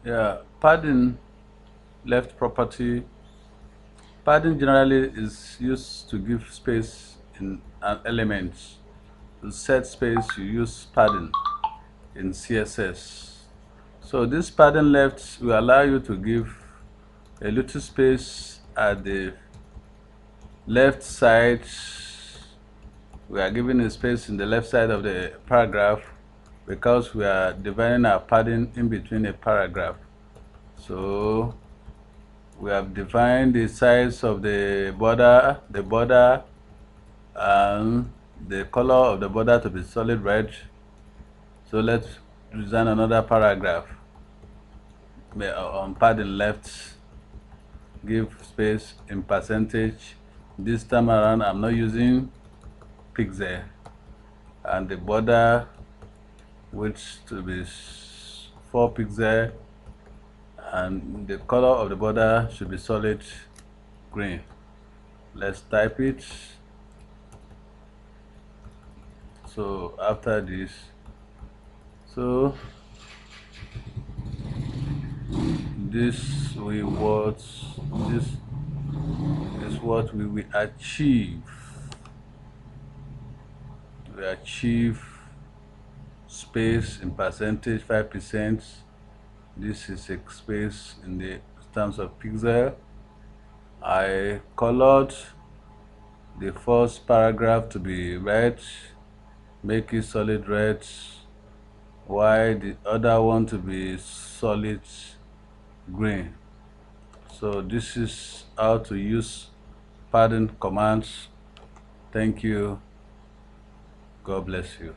Yeah, padding left property. Padding generally is used to give space in an element. To set space, you use padding in CSS. So this padding left will allow you to give a little space at the left side. We are giving a space in the left side of the paragraph because we are dividing our padding in between a paragraph. So we have defined the size of the border and the color of the border to be solid red. So let's design another paragraph on padding left. Give space in percentage. This time around I'm not using pixel, and the border width to be 4 pixels, and the color of the border should be solid green. Let's type it. So after this, so this is what we will achieve. We achieve space in percentage 5%. This is a space in the terms of pixel. I colored the first paragraph to be red, make it solid red, while the other one to be solid green. So this is how to use padding commands. Thank you. God bless you.